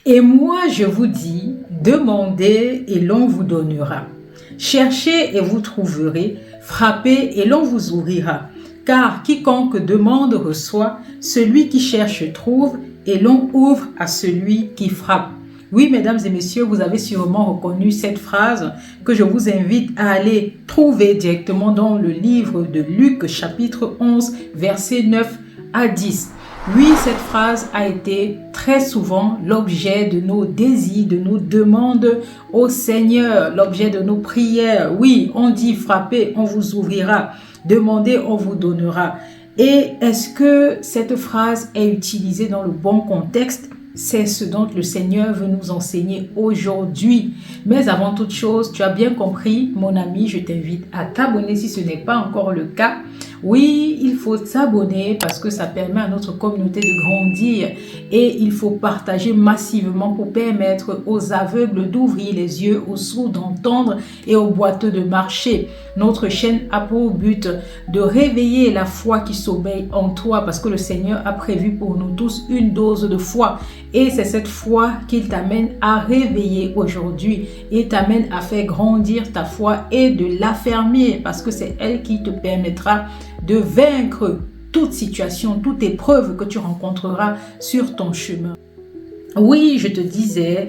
Et moi, je vous dis, demandez et l'on vous donnera. Cherchez et vous trouverez, frappez et l'on vous ouvrira. Car quiconque demande reçoit, celui qui cherche trouve, et l'on ouvre à celui qui frappe. Oui, mesdames et messieurs, vous avez sûrement reconnu cette phrase que je vous invite à aller trouver directement dans le livre de Luc, chapitre 11, versets 9 à 10. Oui, cette phrase a été très souvent l'objet de nos désirs, de nos demandes au Seigneur, l'objet de nos prières. Oui, on dit frappez, on vous ouvrira, demandez, on vous donnera. Et est-ce que cette phrase est utilisée dans le bon contexte? C'est ce dont le Seigneur veut nous enseigner aujourd'hui. Mais avant toute chose, tu as bien compris, mon ami, je t'invite à t'abonner si ce n'est pas encore le cas. Oui, il faut s'abonner parce que ça permet à notre communauté de grandir et il faut partager massivement pour permettre aux aveugles d'ouvrir les yeux, aux sourds d'entendre et aux boiteux de marcher. Notre chaîne a pour but de réveiller la foi qui sommeille en toi parce que le Seigneur a prévu pour nous tous une dose de foi et c'est cette foi qu'il t'amène à réveiller aujourd'hui et t'amène à faire grandir ta foi et de l'affermir parce que c'est elle qui te permettra de vaincre toute situation, toute épreuve que tu rencontreras sur ton chemin. Oui, je te disais,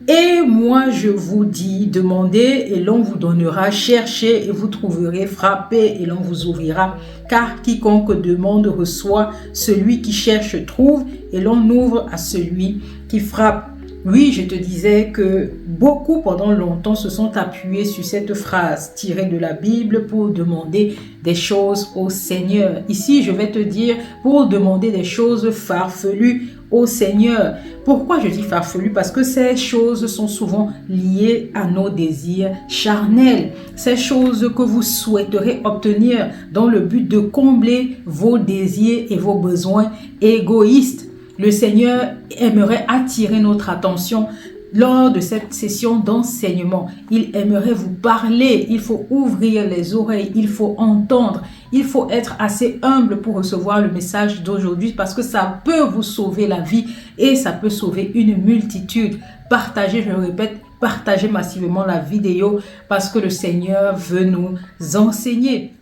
et moi je vous dis, demandez et l'on vous donnera, cherchez et vous trouverez, frappez et l'on vous ouvrira. Car quiconque demande reçoit, celui qui cherche trouve et l'on ouvre à celui qui frappe. Oui, je te disais que beaucoup pendant longtemps se sont appuyés sur cette phrase tirée de la Bible pour demander des choses au Seigneur. Ici, je vais te dire pour demander des choses farfelues au Seigneur. Pourquoi je dis farfelu? Parce que ces choses sont souvent liées à nos désirs charnels. Ces choses que vous souhaiterez obtenir dans le but de combler vos désirs et vos besoins égoïstes. Le Seigneur aimerait attirer notre attention lors de cette session d'enseignement. Il aimerait vous parler. Il faut ouvrir les oreilles. Il faut entendre. Il faut être assez humble pour recevoir le message d'aujourd'hui parce que ça peut vous sauver la vie et ça peut sauver une multitude. Partagez, je le répète, partagez massivement la vidéo parce que le Seigneur veut nous enseigner.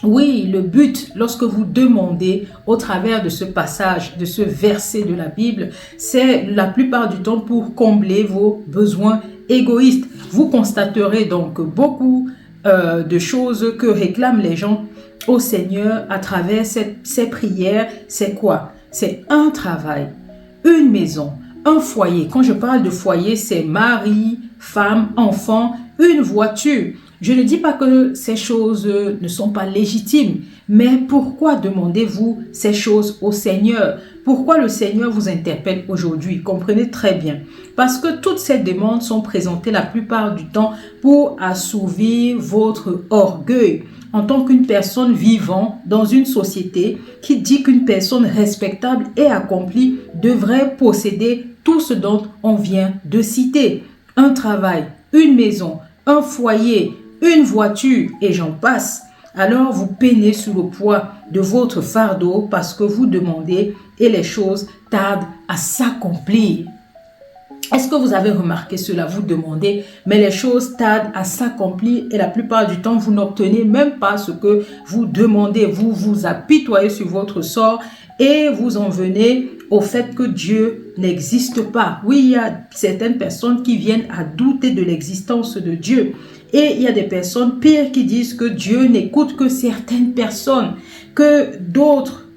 Oui, le but, lorsque vous demandez au travers de ce passage, de ce verset de la Bible, c'est la plupart du temps pour combler vos besoins égoïstes. Vous constaterez donc beaucoup de choses que réclament les gens au Seigneur à travers ces prières. C'est quoi? C'est un travail, une maison, un foyer. Quand je parle de foyer, c'est mari, femme, enfant, une voiture. Je ne dis pas que ces choses ne sont pas légitimes, mais pourquoi demandez-vous ces choses au Seigneur? Pourquoi le Seigneur vous interpelle aujourd'hui? Comprenez très bien. Parce que toutes ces demandes sont présentées la plupart du temps pour assouvir votre orgueil. En tant qu'une personne vivant dans une société qui dit qu'une personne respectable et accomplie devrait posséder tout ce dont on vient de citer. Un travail, une maison, un foyer, une voiture et j'en passe. Alors vous peinez sous le poids de votre fardeau parce que vous demandez et les choses tardent à s'accomplir. Est-ce que vous avez remarqué cela? Vous demandez, mais les choses tardent à s'accomplir et la plupart du temps, vous n'obtenez même pas ce que vous demandez. Vous vous apitoyez sur votre sort et vous en venez au fait que Dieu n'existe pas. Oui, il y a certaines personnes qui viennent à douter de l'existence de Dieu. Et il y a des personnes pires qui disent que Dieu n'écoute que certaines personnes, que d'autres.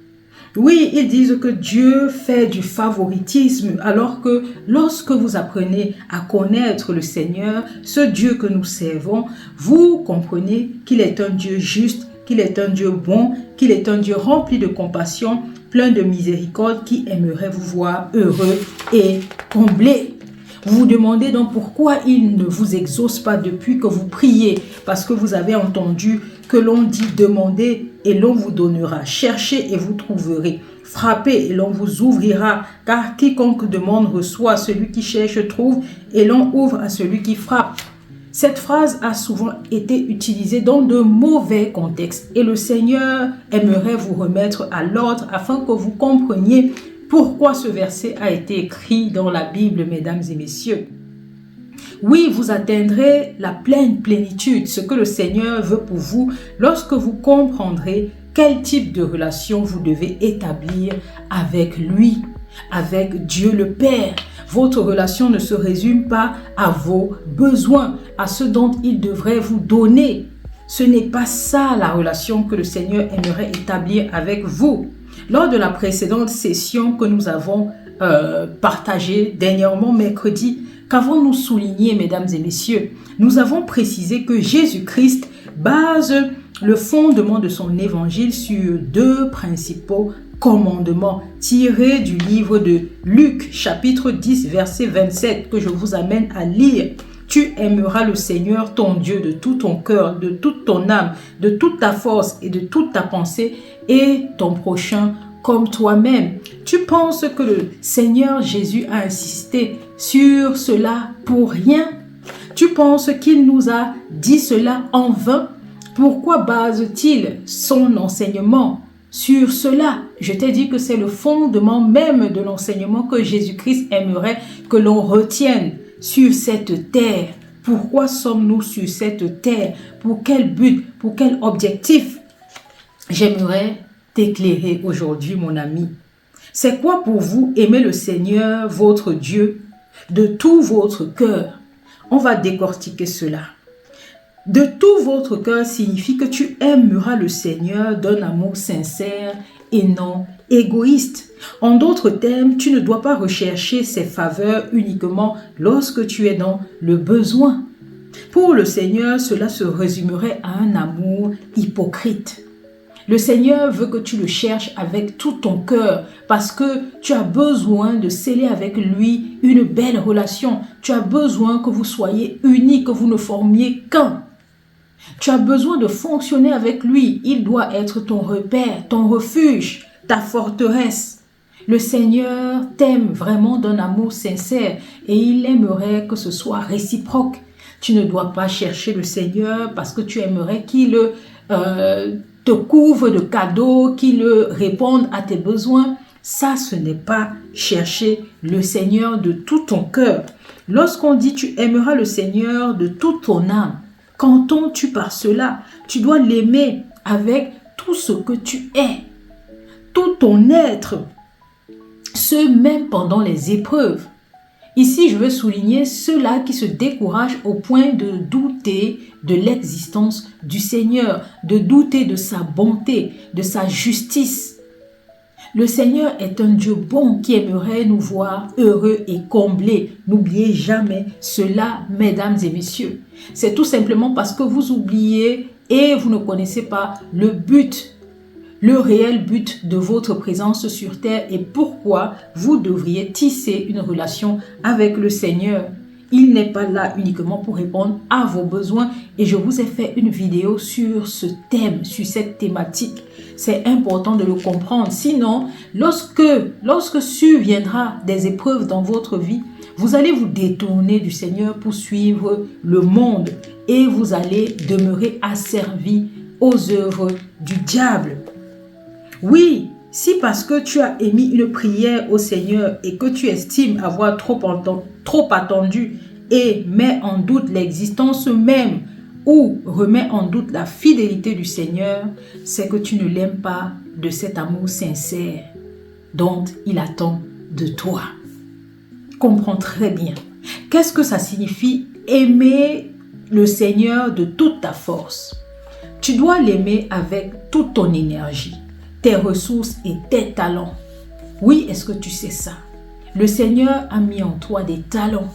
Oui, ils disent que Dieu fait du favoritisme, alors que lorsque vous apprenez à connaître le Seigneur, ce Dieu que nous servons, vous comprenez qu'il est un Dieu juste, qu'il est un Dieu bon, qu'il est un Dieu rempli de compassion, plein de miséricorde, qui aimerait vous voir heureux et comblé. Vous vous demandez donc pourquoi il ne vous exauce pas depuis que vous priez, parce que vous avez entendu que l'on dit demandez et l'on vous donnera, cherchez et vous trouverez, frappez et l'on vous ouvrira, car quiconque demande reçoit, celui qui cherche trouve et l'on ouvre à celui qui frappe. Cette phrase a souvent été utilisée dans de mauvais contextes et le Seigneur aimerait vous remettre à l'ordre afin que vous compreniez Pourquoi ce verset a été écrit dans la Bible, mesdames et messieurs? Oui, vous atteindrez la pleine plénitude, ce que le Seigneur veut pour vous, lorsque vous comprendrez quel type de relation vous devez établir avec lui, avec Dieu le Père. Votre relation ne se résume pas à vos besoins, à ce dont il devrait vous donner. Ce n'est pas ça la relation que le Seigneur aimerait établir avec vous. Lors de la précédente session que nous avons partagée dernièrement mercredi, qu'avons-nous souligné, mesdames et messieurs? Nous avons précisé que Jésus-Christ base le fondement de son évangile sur deux principaux commandements tirés du livre de Luc, chapitre 10, verset 27, que je vous amène à lire. Tu aimeras le Seigneur ton Dieu de tout ton cœur, de toute ton âme, de toute ta force et de toute ta pensée, et ton prochain comme toi-même. Tu penses que le Seigneur Jésus a insisté sur cela pour rien? Tu penses qu'il nous a dit cela en vain? Pourquoi base-t-il son enseignement sur cela? Je t'ai dit que c'est le fondement même de l'enseignement que Jésus-Christ aimerait que l'on retienne sur cette terre. Pourquoi sommes-nous sur cette terre? Pour quel but? Pour quel objectif? J'aimerais t'éclairer aujourd'hui, mon ami. C'est quoi pour vous aimer le Seigneur, votre Dieu, de tout votre cœur? On va décortiquer cela. De tout votre cœur signifie que tu aimeras le Seigneur d'un amour sincère et non égoïste. En d'autres termes, tu ne dois pas rechercher ses faveurs uniquement lorsque tu es dans le besoin. Pour le Seigneur, cela se résumerait à un amour hypocrite. Le Seigneur veut que tu le cherches avec tout ton cœur parce que tu as besoin de sceller avec lui une belle relation. Tu as besoin que vous soyez unis, que vous ne formiez qu'un. Tu as besoin de fonctionner avec lui. Il doit être ton repère, ton refuge, ta forteresse. Le Seigneur t'aime vraiment d'un amour sincère et il aimerait que ce soit réciproque. Tu ne dois pas chercher le Seigneur parce que tu aimerais qu'il te couvre de cadeaux, qu'il réponde à tes besoins. Ça, ce n'est pas chercher le Seigneur de tout ton cœur. Lorsqu'on dit tu aimeras le Seigneur de toute ton âme, qu'entends-tu par cela? Tu dois l'aimer avec tout ce que tu es, tout ton être, ce même pendant les épreuves. Ici, je veux souligner ceux-là qui se découragent au point de douter de l'existence du Seigneur, de douter de sa bonté, de sa justice. Le Seigneur est un Dieu bon qui aimerait nous voir heureux et comblés. N'oubliez jamais cela, mesdames et messieurs. C'est tout simplement parce que vous oubliez et vous ne connaissez pas le but, le réel but de votre présence sur terre et pourquoi vous devriez tisser une relation avec le Seigneur. Il n'est pas là uniquement pour répondre à vos besoins et je vous ai fait une vidéo sur ce thème, sur cette thématique. C'est important de le comprendre. Sinon, lorsque surviendra des épreuves dans votre vie, vous allez vous détourner du Seigneur pour suivre le monde et vous allez demeurer asservi aux œuvres du diable. Oui, si parce que tu as émis une prière au Seigneur et que tu estimes avoir trop attendu et mets en doute l'existence même ou remets en doute la fidélité du Seigneur, c'est que tu ne l'aimes pas de cet amour sincère dont il attend de toi. Comprends très bien. Qu'est-ce que ça signifie aimer le Seigneur de toute ta force? Tu dois l'aimer avec toute ton énergie, tes ressources et tes talents. Oui, est-ce que tu sais ça? Le Seigneur a mis en toi des talents.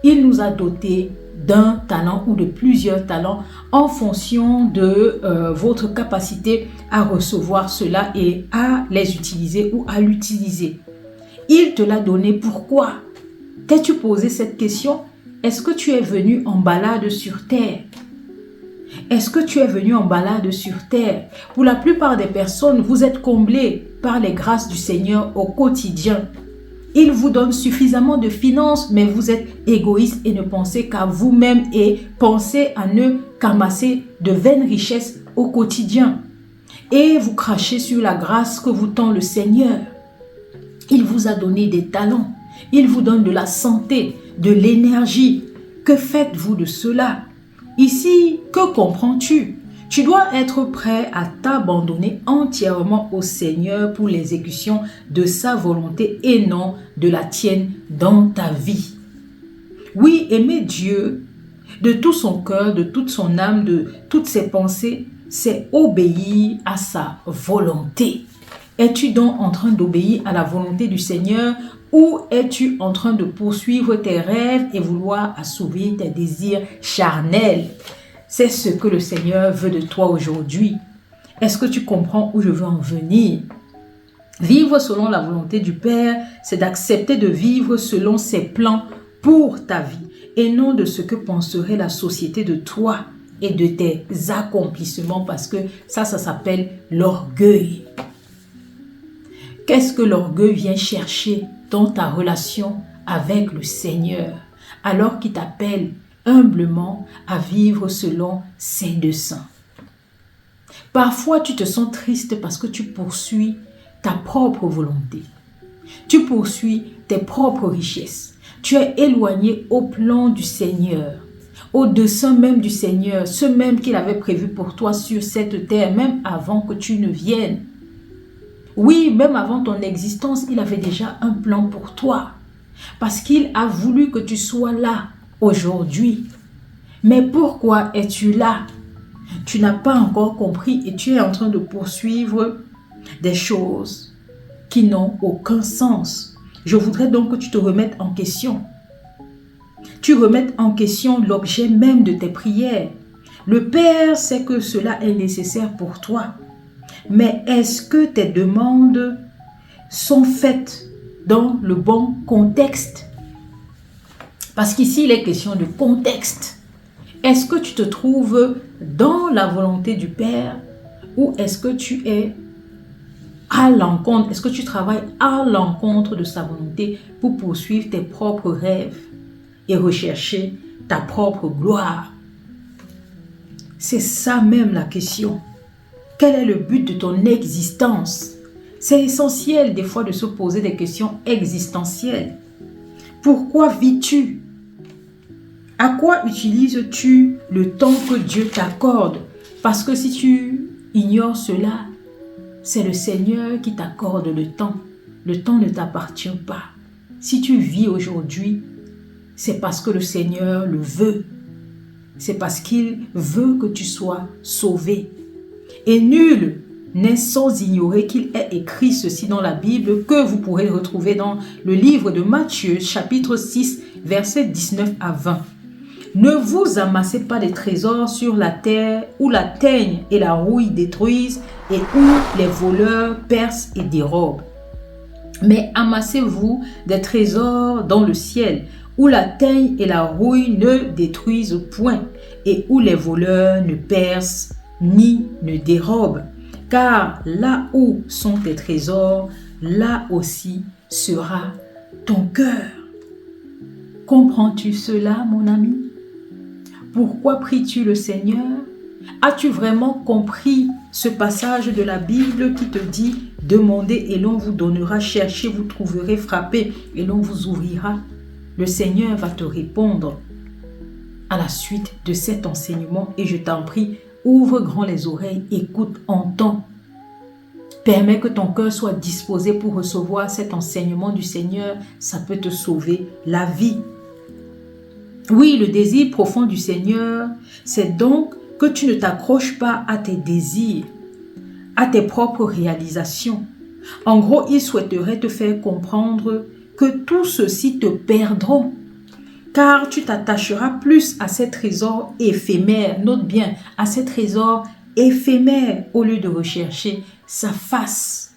Il nous a dotés d'un talent ou de plusieurs talents en fonction de votre capacité à recevoir cela et à les utiliser ou à l'utiliser. Il te l'a donné pourquoi? T'es-tu posé cette question? Est-ce que tu es venu en balade sur terre? Est-ce que tu es venu en balade sur terre? Pour la plupart des personnes, vous êtes comblés par les grâces du Seigneur au quotidien. Il vous donne suffisamment de finances, mais vous êtes égoïste et ne pensez qu'à vous-même et pensez à ne qu'amasser de vaines richesses au quotidien. Et vous crachez sur la grâce que vous tend le Seigneur. Il vous a donné des talents. Il vous donne de la santé, de l'énergie. Que faites-vous de cela? Ici, que comprends-tu? Tu dois être prêt à t'abandonner entièrement au Seigneur pour l'exécution de sa volonté et non de la tienne dans ta vie. Oui, aimer Dieu de tout son cœur, de toute son âme, de toutes ses pensées, c'est obéir à sa volonté. Es-tu donc en train d'obéir à la volonté du Seigneur ou es-tu en train de poursuivre tes rêves et vouloir assouvir tes désirs charnels? C'est ce que le Seigneur veut de toi aujourd'hui. Est-ce que tu comprends où je veux en venir? Vivre selon la volonté du Père, c'est d'accepter de vivre selon ses plans pour ta vie et non de ce que penserait la société de toi et de tes accomplissements parce que ça s'appelle l'orgueil. Qu'est-ce que l'orgueil vient chercher dans ta relation avec le Seigneur alors qu'il t'appelle humblement à vivre selon ses desseins? Parfois, tu te sens triste parce que tu poursuis ta propre volonté. Tu poursuis tes propres richesses. Tu es éloigné au plan du Seigneur, au dessein même du Seigneur, ce même qu'il avait prévu pour toi sur cette terre, même avant que tu ne viennes. Oui, même avant ton existence, il avait déjà un plan pour toi. Parce qu'il a voulu que tu sois là aujourd'hui. Mais pourquoi es-tu là? Tu n'as pas encore compris et tu es en train de poursuivre des choses qui n'ont aucun sens. Je voudrais donc que tu te remettes en question. Tu remettes en question l'objet même de tes prières. Le Père sait que cela est nécessaire pour toi. Mais est-ce que tes demandes sont faites dans le bon contexte? Parce qu'ici, il est question de contexte. Est-ce que tu te trouves dans la volonté du Père ou est-ce que tu es à l'encontre? Est-ce que tu travailles à l'encontre de sa volonté pour poursuivre tes propres rêves et rechercher ta propre gloire? C'est ça même la question. Quel est le but de ton existence? C'est essentiel des fois de se poser des questions existentielles. Pourquoi vis-tu? À quoi utilises-tu le temps que Dieu t'accorde? Parce que si tu ignores cela, c'est le Seigneur qui t'accorde le temps. Le temps ne t'appartient pas. Si tu vis aujourd'hui, c'est parce que le Seigneur le veut. C'est parce qu'il veut que tu sois sauvé. Et nul n'est sans ignorer qu'il est écrit ceci dans la Bible que vous pourrez retrouver dans le livre de Matthieu, chapitre 6, versets 19 à 20. Ne vous amassez pas des trésors sur la terre où la teigne et la rouille détruisent et où les voleurs percent et dérobent. Mais amassez-vous des trésors dans le ciel où la teigne et la rouille ne détruisent point et où les voleurs ne percent ni ne dérobent. Car là où sont tes trésors, là aussi sera ton cœur. Comprends-tu cela, mon ami? Pourquoi pries-tu le Seigneur? As-tu vraiment compris ce passage de la Bible qui te dit « Demandez et l'on vous donnera, cherchez, vous trouverez, frappez et l'on vous ouvrira » Le Seigneur va te répondre à la suite de cet enseignement et je t'en prie, ouvre grand les oreilles, écoute, entends. Permets que ton cœur soit disposé pour recevoir cet enseignement du Seigneur, ça peut te sauver la vie. Oui, le désir profond du Seigneur, c'est donc que tu ne t'accroches pas à tes désirs, à tes propres réalisations. En gros, il souhaiterait te faire comprendre que tout ceci te perdront, car tu t'attacheras plus à ces trésors éphémères, note bien, à ces trésors éphémères, au lieu de rechercher sa face,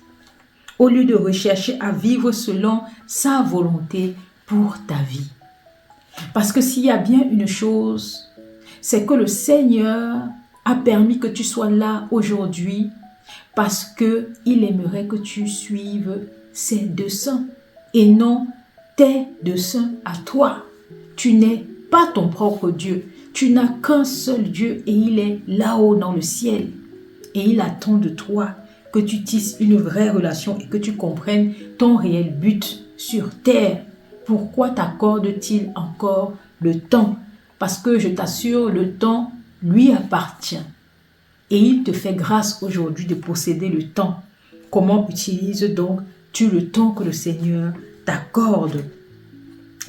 au lieu de rechercher à vivre selon sa volonté pour ta vie. Parce que s'il y a bien une chose, c'est que le Seigneur a permis que tu sois là aujourd'hui parce qu'il aimerait que tu suives ses desseins et non tes desseins à toi. Tu n'es pas ton propre Dieu. Tu n'as qu'un seul Dieu et il est là-haut dans le ciel. Et il attend de toi que tu tisses une vraie relation et que tu comprennes ton réel but sur terre. Pourquoi t'accorde-t-il encore le temps? Parce que je t'assure, le temps lui appartient. Et il te fait grâce aujourd'hui de posséder le temps. Comment utilises donc tu le temps que le Seigneur t'accorde?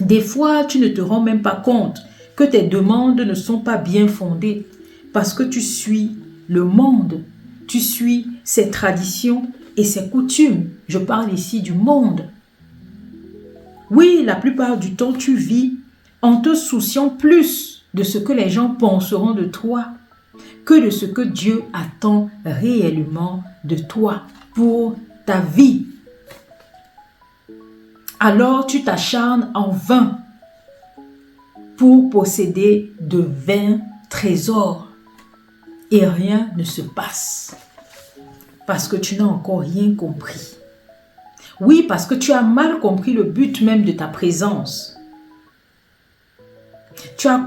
Des fois, tu ne te rends même pas compte que tes demandes ne sont pas bien fondées parce que tu suis le monde, tu suis ses traditions et ses coutumes. Je parle ici du monde. Oui, la plupart du temps, tu vis en te souciant plus de ce que les gens penseront de toi que de ce que Dieu attend réellement de toi pour ta vie. Alors tu t'acharnes en vain pour posséder de vains trésors et rien ne se passe parce que tu n'as encore rien compris. Oui, parce que tu as mal compris le but même de ta présence. Tu as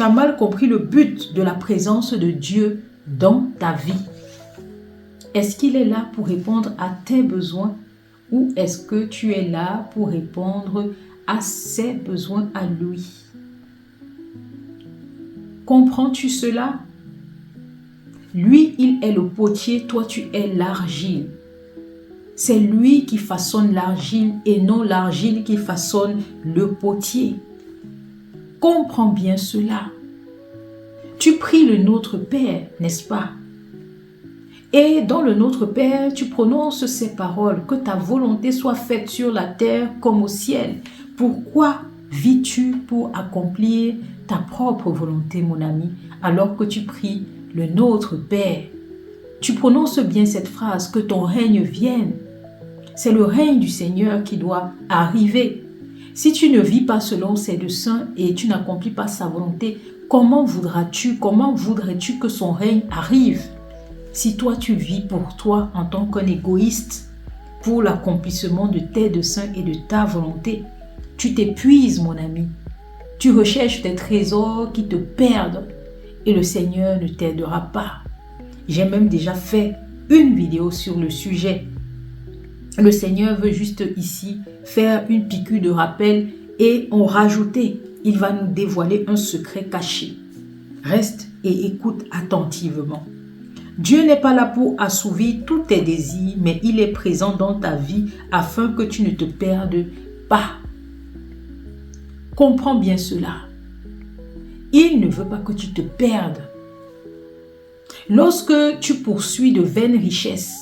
mal compris le but de la présence de Dieu dans ta vie. Est-ce qu'il est là pour répondre à tes besoins ou est-ce que tu es là pour répondre à ses besoins à lui? Comprends-tu cela? Lui, il est le potier, toi tu es l'argile. C'est lui qui façonne l'argile et non l'argile qui façonne le potier. Comprends bien cela. Tu pries le Notre Père, n'est-ce pas? Et dans le Notre Père, tu prononces ces paroles, que ta volonté soit faite sur la terre comme au ciel. Pourquoi vis-tu pour accomplir ta propre volonté, mon ami, alors que tu pries le Notre Père? Tu prononces bien cette phrase, que ton règne vienne. C'est le règne du Seigneur qui doit arriver. Si tu ne vis pas selon ses desseins et tu n'accomplis pas sa volonté, comment voudrais-tu que son règne arrive? Si toi tu vis pour toi en tant qu'un égoïste, pour l'accomplissement de tes desseins et de ta volonté, tu t'épuises, mon ami. Tu recherches des trésors qui te perdent et le Seigneur ne t'aidera pas. J'ai même déjà fait une vidéo sur le sujet. Le Seigneur veut juste ici faire une piqûre de rappel et en rajouter. Il va nous dévoiler un secret caché. Reste et écoute attentivement. Dieu n'est pas là pour assouvir tous tes désirs, mais il est présent dans ta vie afin que tu ne te perdes pas. Comprends bien cela. Il ne veut pas que tu te perdes. Lorsque tu poursuis de vaines richesses,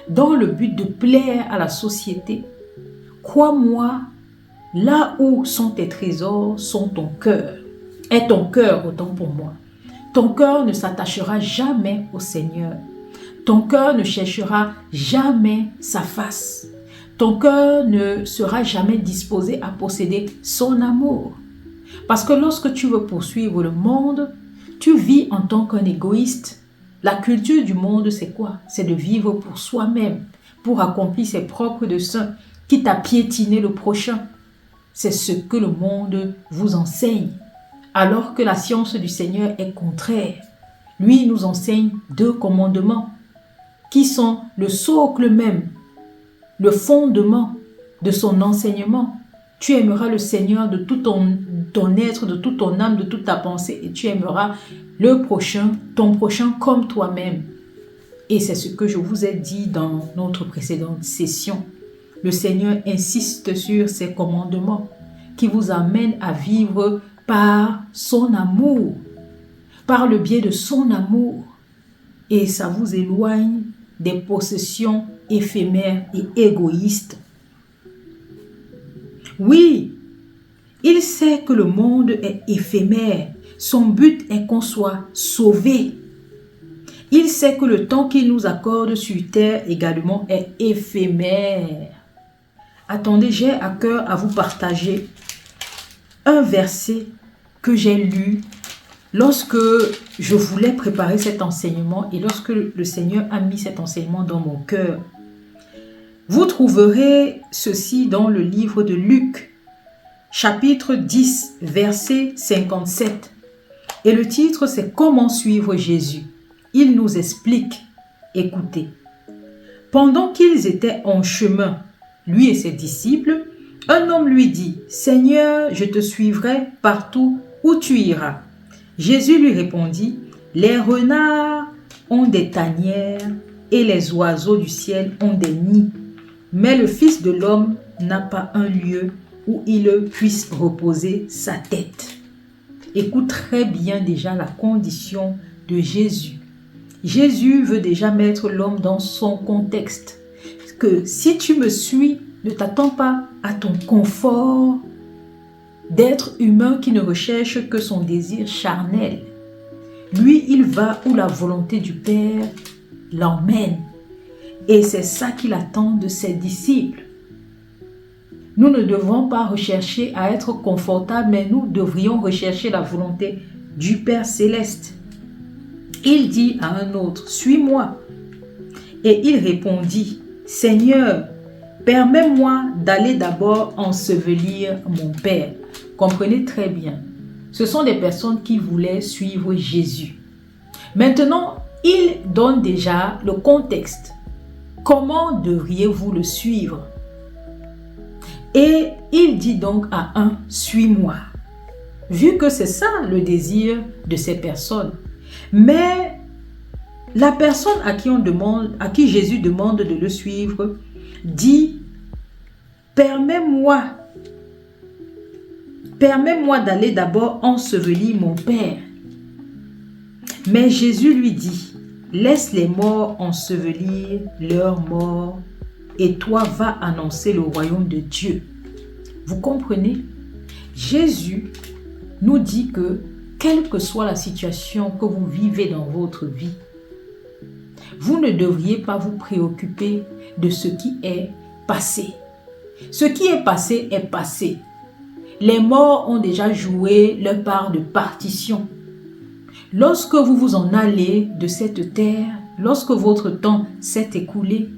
dans le but de plaire à la société, crois-moi, là où sont tes trésors, sont ton cœur. Est ton cœur, autant pour moi. Ton cœur ne s'attachera jamais au Seigneur. Ton cœur ne cherchera jamais sa face. Ton cœur ne sera jamais disposé à posséder son amour. Parce que lorsque tu veux poursuivre le monde, tu vis en tant qu'un égoïste. La culture du monde, c'est quoi? C'est de vivre pour soi-même, pour accomplir ses propres desseins, quitte à piétiner le prochain. C'est ce que le monde vous enseigne. Alors que la science du Seigneur est contraire. Lui nous enseigne 2 commandements qui sont le socle même, le fondement de son enseignement. Tu aimeras le Seigneur de tout ton être, de toute ton âme, de toute ta pensée et tu aimeras le prochain, ton prochain comme toi-même. Et c'est ce que je vous ai dit dans notre précédente session. Le Seigneur insiste sur ces commandements qui vous amènent à vivre par son amour, par le biais de son amour. Et ça vous éloigne des possessions éphémères et égoïstes. Oui, il sait que le monde est éphémère. Son but est qu'on soit sauvé. Il sait que le temps qu'il nous accorde sur terre également est éphémère. Attendez, j'ai à cœur à vous partager un verset que j'ai lu lorsque je voulais préparer cet enseignement et lorsque le Seigneur a mis cet enseignement dans mon cœur. Vous trouverez ceci dans le livre de Luc, chapitre 10, verset 57. Et le titre, c'est « Comment suivre Jésus ?» Il nous explique, écoutez, Pendant qu'ils étaient en chemin, lui et ses disciples, un homme lui dit, « Seigneur, je te suivrai partout où tu iras. » Jésus lui répondit, « Les renards ont des tanières et les oiseaux du ciel ont des nids, mais le Fils de l'homme n'a pas un lieu où il puisse reposer sa tête. » Écoute très bien déjà la condition de Jésus. Jésus veut déjà mettre l'homme dans son contexte. Que si tu me suis, ne t'attends pas à ton confort d'être humain qui ne recherche que son désir charnel. Lui, il va où la volonté du Père l'emmène. Et c'est ça qu'il attend de ses disciples. Nous ne devons pas rechercher à être confortables, mais nous devrions rechercher la volonté du Père céleste. Il dit à un autre, « Suis-moi. » Et il répondit, « Seigneur, permets-moi d'aller d'abord ensevelir mon Père. » Comprenez très bien, ce sont des personnes qui voulaient suivre Jésus. Maintenant, il donne déjà le contexte. Comment devriez-vous le suivre? Et il dit donc à un, « Suis-moi. » Vu que c'est ça le désir de ces personnes. Mais la personne à qui Jésus demande de le suivre, dit, « Permets-moi d'aller d'abord ensevelir mon Père. » Mais Jésus lui dit, « Laisse les morts ensevelir leurs morts, et toi va annoncer le royaume de Dieu. » Vous comprenez? Jésus nous dit que, quelle que soit la situation que vous vivez dans votre vie, vous ne devriez pas vous préoccuper de ce qui est passé. Ce qui est passé est passé. Les morts ont déjà joué leur part de partition. Lorsque vous vous en allez de cette terre, lorsque votre temps s'est écoulé,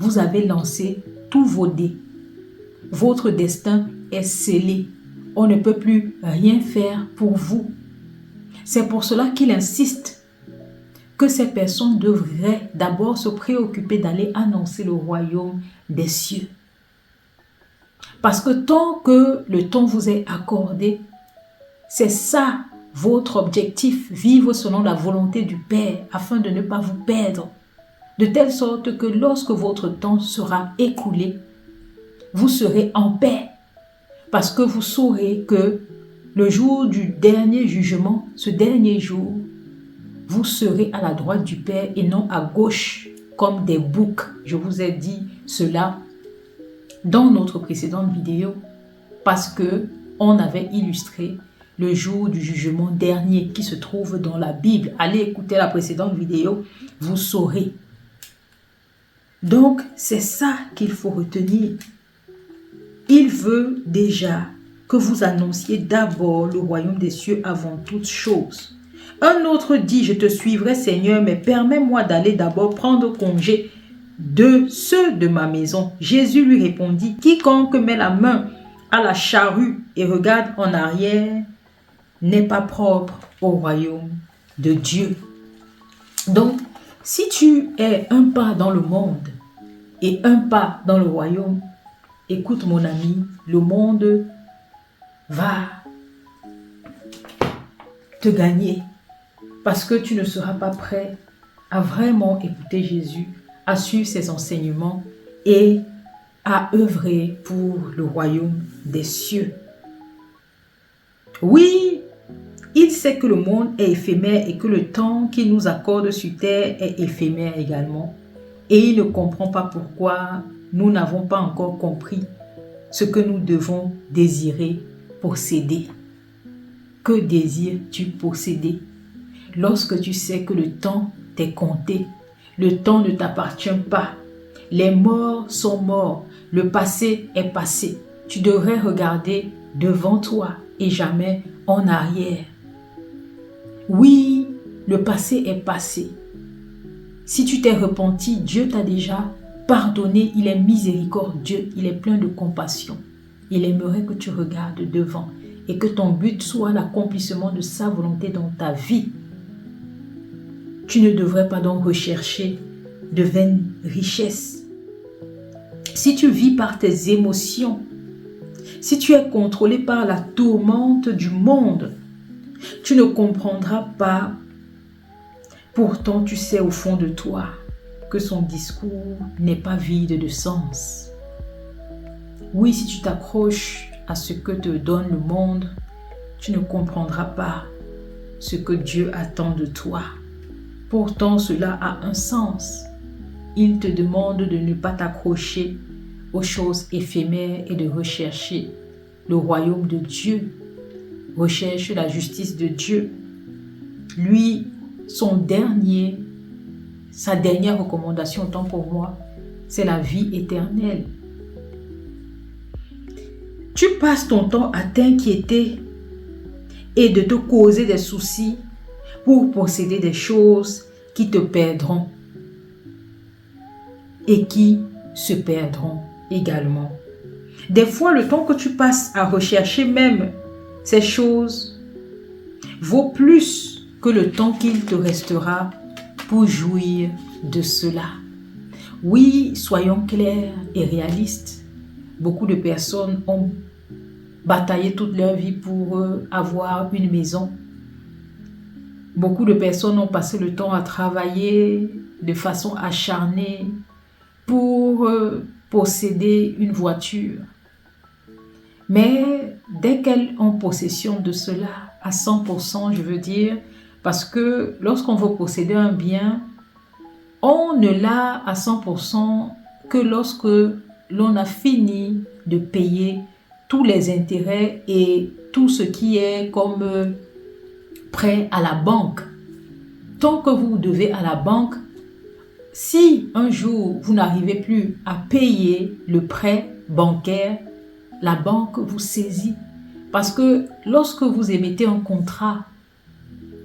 vous avez lancé tous vos dés. Votre destin est scellé. On ne peut plus rien faire pour vous. C'est pour cela qu'il insiste que ces personnes devraient d'abord se préoccuper d'aller annoncer le royaume des cieux. Parce que tant que le temps vous est accordé, c'est ça votre objectif, vivre selon la volonté du Père afin de ne pas vous perdre. De telle sorte que lorsque votre temps sera écoulé, vous serez en paix. Parce que vous saurez que le jour du dernier jugement, ce dernier jour, vous serez à la droite du Père et non à gauche comme des boucs. Je vous ai dit cela dans notre précédente vidéo parce que on avait illustré le jour du jugement dernier qui se trouve dans la Bible. Allez écouter la précédente vidéo, vous saurez. Donc, c'est ça qu'il faut retenir. Il veut déjà que vous annonciez d'abord le royaume des cieux avant toute chose. Un autre dit, « Je te suivrai, Seigneur, mais permets-moi d'aller d'abord prendre congé de ceux de ma maison. » Jésus lui répondit, « Quiconque met la main à la charrue et regarde en arrière n'est pas propre au royaume de Dieu. » Donc, si tu es un pas dans le monde et un pas dans le royaume, écoute mon ami, le monde va te gagner parce que tu ne seras pas prêt à vraiment écouter Jésus, à suivre ses enseignements et à œuvrer pour le royaume des cieux. Oui, il sait que le monde est éphémère et que le temps qu'il nous accorde sur terre est éphémère également. Et il ne comprend pas pourquoi nous n'avons pas encore compris ce que nous devons désirer, posséder. Que désires-tu posséder? Lorsque tu sais que le temps t'est compté, le temps ne t'appartient pas, les morts sont morts, le passé est passé. Tu devrais regarder devant toi et jamais en arrière. Oui, le passé est passé. Si tu t'es repenti, Dieu t'a déjà pardonné. Il est miséricordieux, il est plein de compassion. Il aimerait que tu regardes devant et que ton but soit l'accomplissement de sa volonté dans ta vie. Tu ne devrais pas donc rechercher de vaines richesses, si tu vis par tes émotions, si tu es contrôlé par la tourmente du monde, tu ne comprendras pas. Pourtant, tu sais au fond de toi que son discours n'est pas vide de sens. Oui, si tu t'accroches à ce que te donne le monde, tu ne comprendras pas ce que Dieu attend de toi. Pourtant, cela a un sens. Il te demande de ne pas t'accrocher aux choses éphémères et de rechercher le royaume de Dieu. Recherche la justice de Dieu. Lui, sa dernière recommandation, autant pour moi, c'est la vie éternelle. Tu passes ton temps à t'inquiéter et de te causer des soucis pour posséder des choses qui te perdront et qui se perdront également. Des fois, le temps que tu passes à rechercher même ces choses vaut plus que le temps qu'il te restera pour jouir de cela. Oui, soyons clairs et réalistes. Beaucoup de personnes ont bataillé toute leur vie pour avoir une maison. Beaucoup de personnes ont passé le temps à travailler de façon acharnée pour posséder une voiture. Mais dès qu'elles ont possession de cela, à 100%, je veux dire, parce que lorsqu'on veut posséder un bien, on ne l'a à 100% que lorsque l'on a fini de payer tous les intérêts et tout ce qui est comme prêt à la banque. Tant que vous devez à la banque, si un jour vous n'arrivez plus à payer le prêt bancaire, la banque vous saisit. Parce que lorsque vous émettez un contrat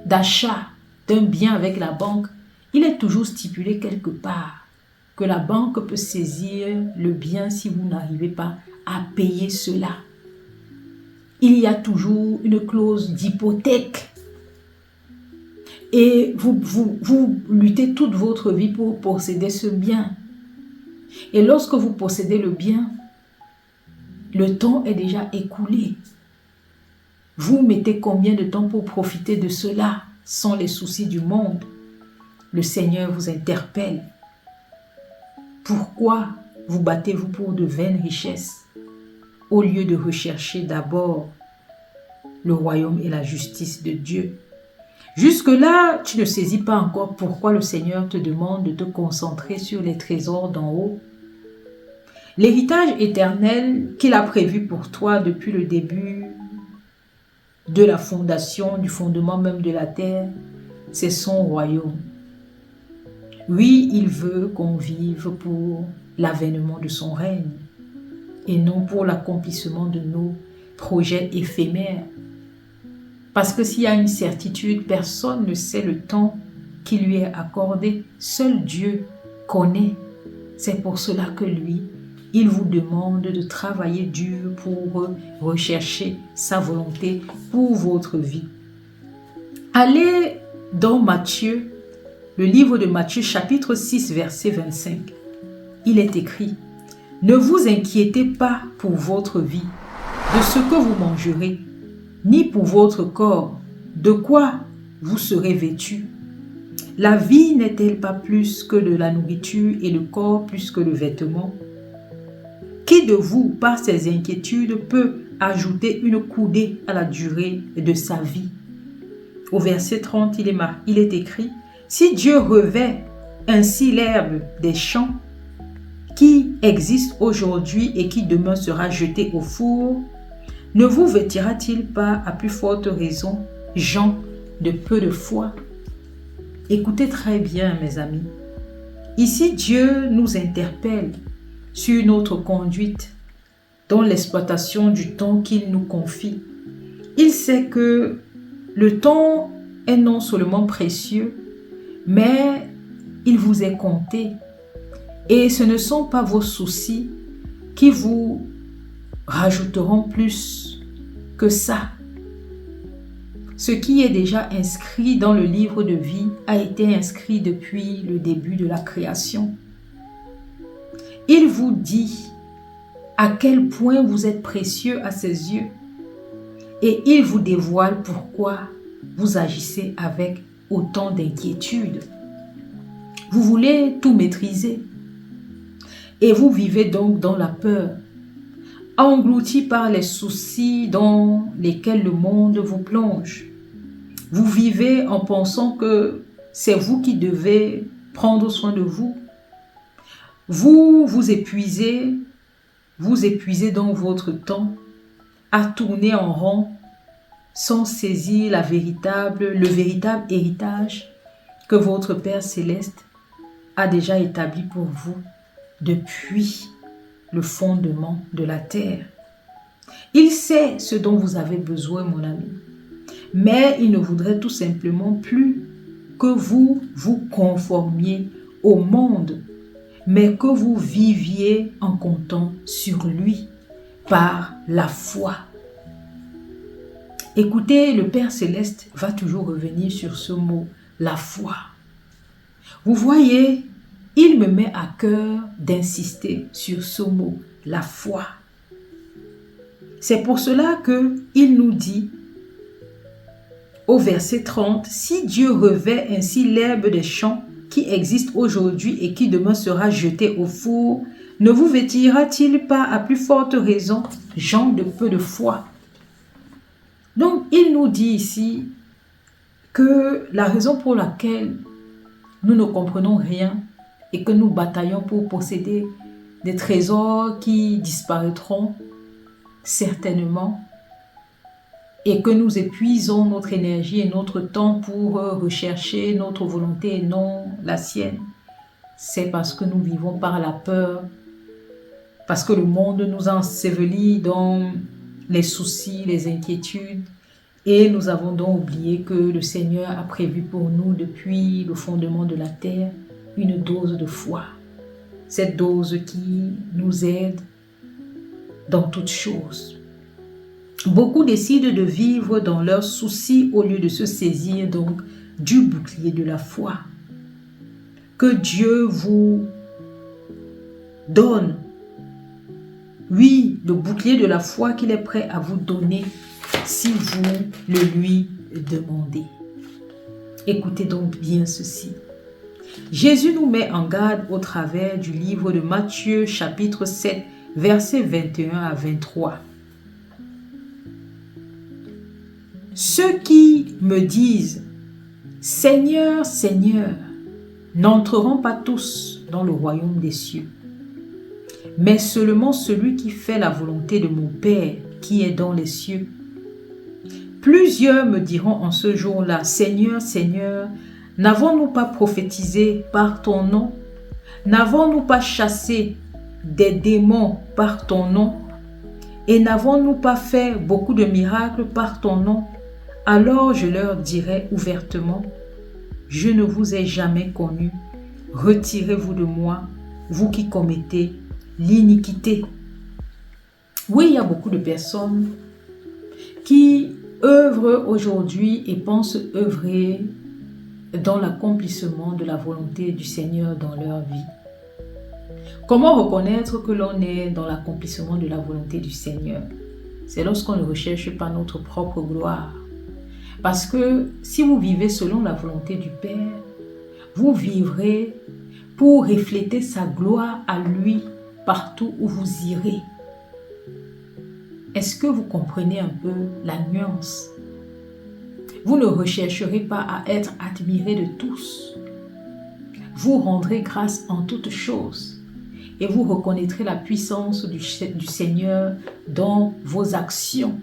d'achat d'un bien avec la banque, il est toujours stipulé quelque part que la banque peut saisir le bien si vous n'arrivez pas à payer cela. Il y a toujours une clause d'hypothèque. Et vous luttez toute votre vie pour posséder ce bien. Et lorsque vous possédez le bien, le temps est déjà écoulé. Vous mettez combien de temps pour profiter de cela sans les soucis du monde? Le Seigneur vous interpelle. Pourquoi vous battez-vous pour de vaines richesses au lieu de rechercher d'abord le royaume et la justice de Dieu? Jusque-là, tu ne saisis pas encore pourquoi le Seigneur te demande de te concentrer sur les trésors d'en haut. L'héritage éternel qu'il a prévu pour toi depuis le début de la fondation, du fondement même de la terre, c'est son royaume. Oui, il veut qu'on vive pour l'avènement de son règne et non pour l'accomplissement de nos projets éphémères. Parce que s'il y a une certitude, personne ne sait le temps qui lui est accordé. Seul Dieu connaît. C'est pour cela que lui, il vous demande de travailler dur pour rechercher sa volonté pour votre vie. Allez dans Matthieu, le livre de Matthieu chapitre 6 verset 25. Il est écrit: ne vous inquiétez pas pour votre vie, de ce que vous mangerez, ni pour votre corps, de quoi vous serez vêtus. La vie n'est-elle pas plus que de la nourriture et le corps plus que le vêtement? Qui de vous, par ses inquiétudes, peut ajouter une coudée à la durée de sa vie? Au verset 30, il est écrit: si Dieu revêt ainsi l'herbe des champs, qui existe aujourd'hui et qui demain sera jetée au four, ne vous vêtira-t-il pas à plus forte raison, gens de peu de foi? Écoutez très bien, mes amis. Ici, Dieu nous interpelle sur notre conduite dans l'exploitation du temps qu'il nous confie. Il sait que le temps est non seulement précieux, mais il vous est compté. Et ce ne sont pas vos soucis qui vous rajouteront plus que ça. Ce qui est déjà inscrit dans le livre de vie a été inscrit depuis le début de la création. Il vous dit à quel point vous êtes précieux à ses yeux et il vous dévoile pourquoi vous agissez avec autant d'inquiétude. Vous voulez tout maîtriser et vous vivez donc dans la peur, englouti par les soucis dans lesquels le monde vous plonge. Vous vivez en pensant que c'est vous qui devez prendre soin de vous. Vous épuisez dans votre temps à tourner en rond sans saisir le véritable héritage que votre Père Céleste a déjà établi pour vous depuis le fondement de la terre. Il sait ce dont vous avez besoin, mon ami, mais il ne voudrait tout simplement plus que vous vous conformiez au monde, mais que vous viviez en comptant sur lui par la foi. Écoutez, le Père Céleste va toujours revenir sur ce mot, la foi. Vous voyez, il me met à cœur d'insister sur ce mot, la foi. C'est pour cela qu'il nous dit au verset 30, « Si Dieu revêt ainsi l'herbe des champs qui existe aujourd'hui et qui demain sera jetée au four, ne vous vêtira-t-il pas à plus forte raison, gens de peu de foi ?» Donc, il nous dit ici que la raison pour laquelle nous ne comprenons rien et que nous bataillons pour posséder des trésors qui disparaîtront certainement et que nous épuisons notre énergie et notre temps pour rechercher notre volonté et non la sienne, c'est parce que nous vivons par la peur, parce que le monde nous ensevelit dans les soucis, les inquiétudes, et nous avons donc oublié que le Seigneur a prévu pour nous depuis le fondement de la terre une dose de foi. Cette dose qui nous aide dans toutes choses. Beaucoup décident de vivre dans leurs soucis au lieu de se saisir donc du bouclier de la foi. Que Dieu vous donne, oui, le bouclier de la foi qu'il est prêt à vous donner si vous le lui demandez. Écoutez donc bien ceci. Jésus nous met en garde au travers du livre de Matthieu chapitre 7, versets 21 à 23. Ceux qui me disent « Seigneur, Seigneur » n'entreront pas tous dans le royaume des cieux, mais seulement celui qui fait la volonté de mon Père qui est dans les cieux. Plusieurs me diront en ce jour-là, « Seigneur, Seigneur, n'avons-nous pas prophétisé par ton nom? N'avons-nous pas chassé des démons par ton nom? Et n'avons-nous pas fait beaucoup de miracles par ton nom? » Alors je leur dirai ouvertement, « Je ne vous ai jamais connu. Retirez-vous de moi, vous qui commettez l'iniquité. » Oui, il y a beaucoup de personnes qui œuvrent aujourd'hui et pensent œuvrer dans l'accomplissement de la volonté du Seigneur dans leur vie. Comment reconnaître que l'on est dans l'accomplissement de la volonté du Seigneur? C'est lorsqu'on ne recherche pas notre propre gloire. Parce que si vous vivez selon la volonté du Père, vous vivrez pour refléter sa gloire à lui partout où vous irez. Est-ce que vous comprenez un peu la nuance? Vous ne rechercherez pas à être admiré de tous. Vous rendrez grâce en toutes choses et vous reconnaîtrez la puissance du Seigneur dans vos actions.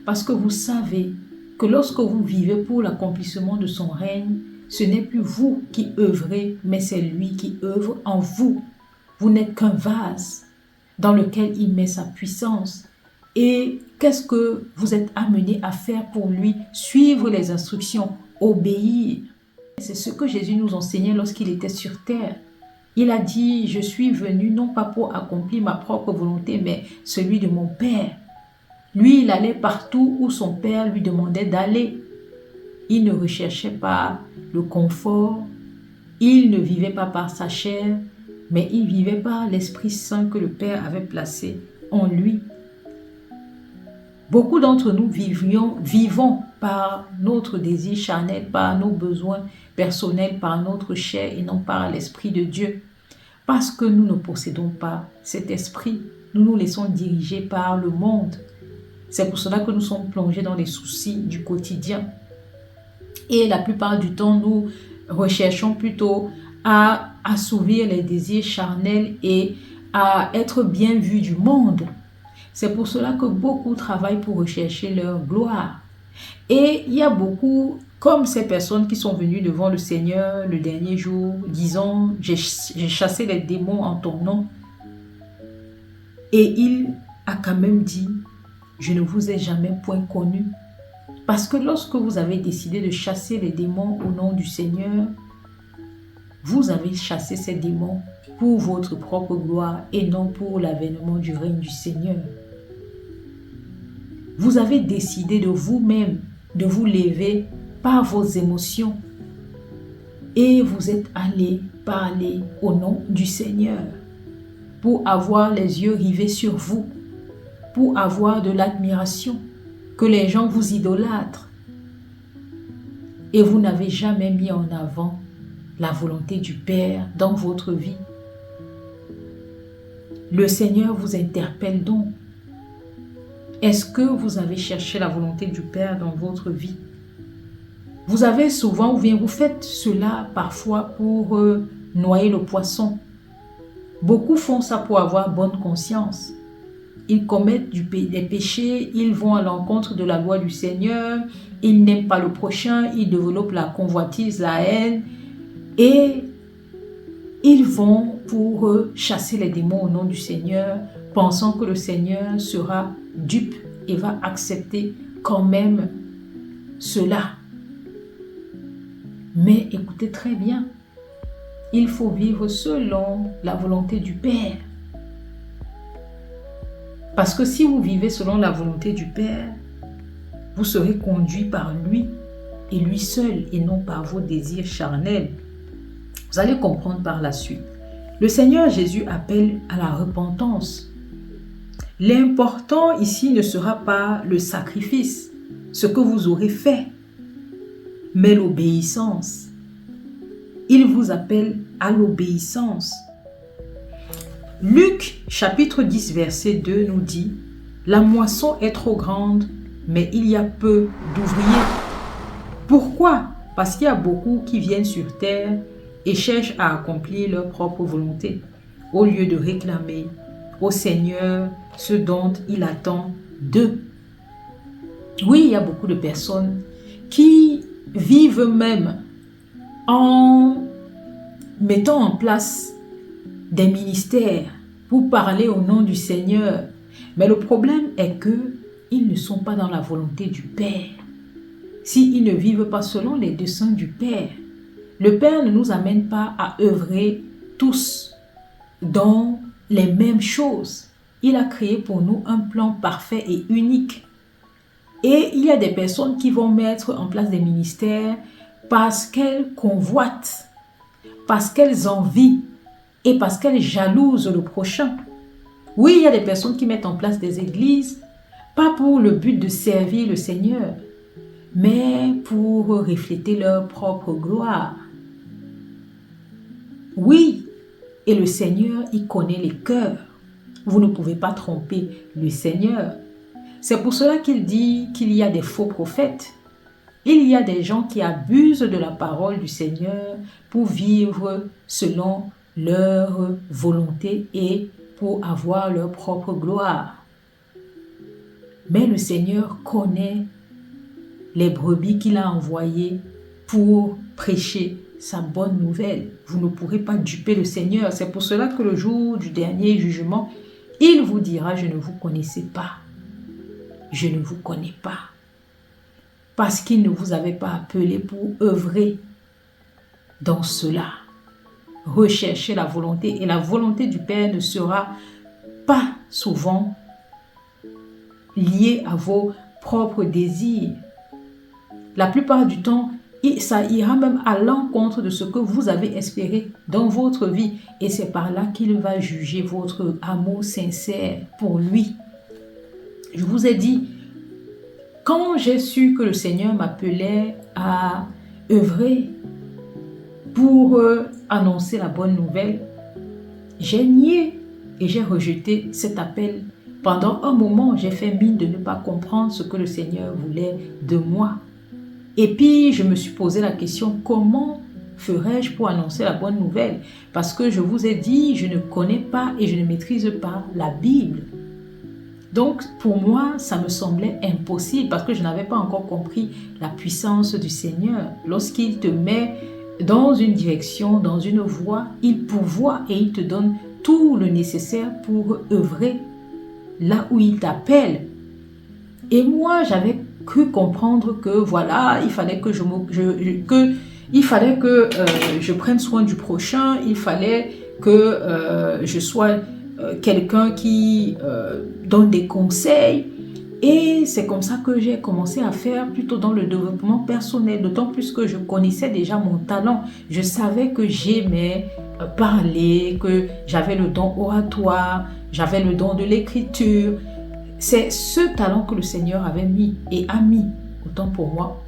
Parce que vous savez que lorsque vous vivez pour l'accomplissement de son règne, ce n'est plus vous qui œuvrez, mais c'est lui qui œuvre en vous. Vous n'êtes qu'un vase dans lequel il met sa puissance. Et qu'est-ce que vous êtes amené à faire pour lui? Suivre les instructions, obéir. C'est ce que Jésus nous enseignait lorsqu'il était sur terre. Il a dit, je suis venu non pas pour accomplir ma propre volonté, mais celui de mon Père. Lui, il allait partout où son Père lui demandait d'aller. il ne recherchait pas le confort, il ne vivait pas par sa chair, mais il vivait par l'Esprit Saint que le Père avait placé en lui. Beaucoup d'entre nous vivons par notre désir charnel, par nos besoins personnels, par notre chair et non par l'Esprit de Dieu. Parce que nous ne possédons pas cet esprit, nous nous laissons diriger par le monde. C'est pour cela que nous sommes plongés dans les soucis du quotidien. Et la plupart du temps, nous recherchons plutôt à assouvir les désirs charnels et à être bien vus du monde. C'est pour cela que beaucoup travaillent pour rechercher leur gloire. Et il y a beaucoup, comme ces personnes qui sont venues devant le Seigneur le dernier jour, disant, j'ai chassé les démons en ton nom. Et il a quand même dit, je ne vous ai jamais point connu. Parce que lorsque vous avez décidé de chasser les démons au nom du Seigneur, vous avez chassé ces démons pour votre propre gloire et non pour l'avènement du règne du Seigneur. Vous avez décidé de vous-même, de vous lever par vos émotions et vous êtes allé parler au nom du Seigneur pour avoir les yeux rivés sur vous, pour avoir de l'admiration, que les gens vous idolâtrent. Et vous n'avez jamais mis en avant la volonté du Père dans votre vie. Le Seigneur vous interpelle donc. Est-ce que vous avez cherché la volonté du Père dans votre vie? Vous avez souvent, ou bien vous faites cela parfois pour noyer le poisson. Beaucoup font ça pour avoir bonne conscience. Ils commettent des péchés, ils vont à l'encontre de la loi du Seigneur, ils n'aiment pas le prochain, ils développent la convoitise, la haine, et ils vont pour chasser les démons au nom du Seigneur, pensant que le Seigneur sera dupe et va accepter quand même cela. Mais écoutez très bien, il faut vivre selon la volonté du Père. Parce que si vous vivez selon la volonté du Père, vous serez conduit par lui et lui seul et non par vos désirs charnels. Vous allez comprendre par la suite. Le Seigneur Jésus appelle à la repentance. L'important ici ne sera pas le sacrifice, ce que vous aurez fait, mais l'obéissance. Il vous appelle à l'obéissance. Luc chapitre 10 verset 2 nous dit « La moisson est trop grande, mais il y a peu d'ouvriers. » Pourquoi? Parce qu'il y a beaucoup qui viennent sur terre et cherchent à accomplir leur propre volonté, au lieu de réclamer au Seigneur ce dont il attend d'eux. Oui, il y a beaucoup de personnes qui vivent même en mettant en place des ministères pour parler au nom du Seigneur. Mais le problème est qu'ils ne sont pas dans la volonté du Père. S'ils ne vivent pas selon les desseins du Père, le Père ne nous amène pas à œuvrer tous dans les mêmes choses. Il a créé pour nous un plan parfait et unique. Et il y a des personnes qui vont mettre en place des ministères parce qu'elles convoitent, parce qu'elles envient et parce qu'elles jalousent le prochain. Oui, il y a des personnes qui mettent en place des églises, pas pour le but de servir le Seigneur, mais pour refléter leur propre gloire. Oui, et le Seigneur, il connaît les cœurs. Vous ne pouvez pas tromper le Seigneur. C'est pour cela qu'il dit qu'il y a des faux prophètes. Il y a des gens qui abusent de la parole du Seigneur pour vivre selon leur volonté et pour avoir leur propre gloire. Mais le Seigneur connaît les brebis qu'il a envoyées pour prêcher sa bonne nouvelle. Vous ne pourrez pas duper le Seigneur. C'est pour cela que le jour du dernier jugement, il vous dira, je ne vous connaissais pas. Je ne vous connais pas. Parce qu'il ne vous avait pas appelé pour œuvrer dans cela. Recherchez la volonté et la volonté du Père ne sera pas souvent liée à vos propres désirs. La plupart du temps, ça ira même à l'encontre de ce que vous avez espéré dans votre vie. Et c'est par là qu'il va juger votre amour sincère pour lui. Je vous ai dit, quand j'ai su que le Seigneur m'appelait à œuvrer pour annoncer la bonne nouvelle, j'ai nié et j'ai rejeté cet appel. Pendant un moment, j'ai fait mine de ne pas comprendre ce que le Seigneur voulait de moi. Et puis, je me suis posé la question, comment ferais-je pour annoncer la bonne nouvelle? Parce que je vous ai dit, je ne connais pas et je ne maîtrise pas la Bible. Donc, pour moi, ça me semblait impossible parce que je n'avais pas encore compris la puissance du Seigneur. Lorsqu'il te met dans une direction, dans une voie, il pourvoit et il te donne tout le nécessaire pour œuvrer là où il t'appelle. Et moi, j'avais cru comprendre que voilà, il fallait que je prenne soin du prochain, il fallait que je sois quelqu'un qui donne des conseils. Et c'est comme ça que j'ai commencé à faire plutôt dans le développement personnel, d'autant plus que je connaissais déjà mon talent. Je savais que j'aimais parler, que j'avais le don oratoire, j'avais le don de l'écriture. C'est ce talent que le Seigneur avait mis et a mis, autant pour moi,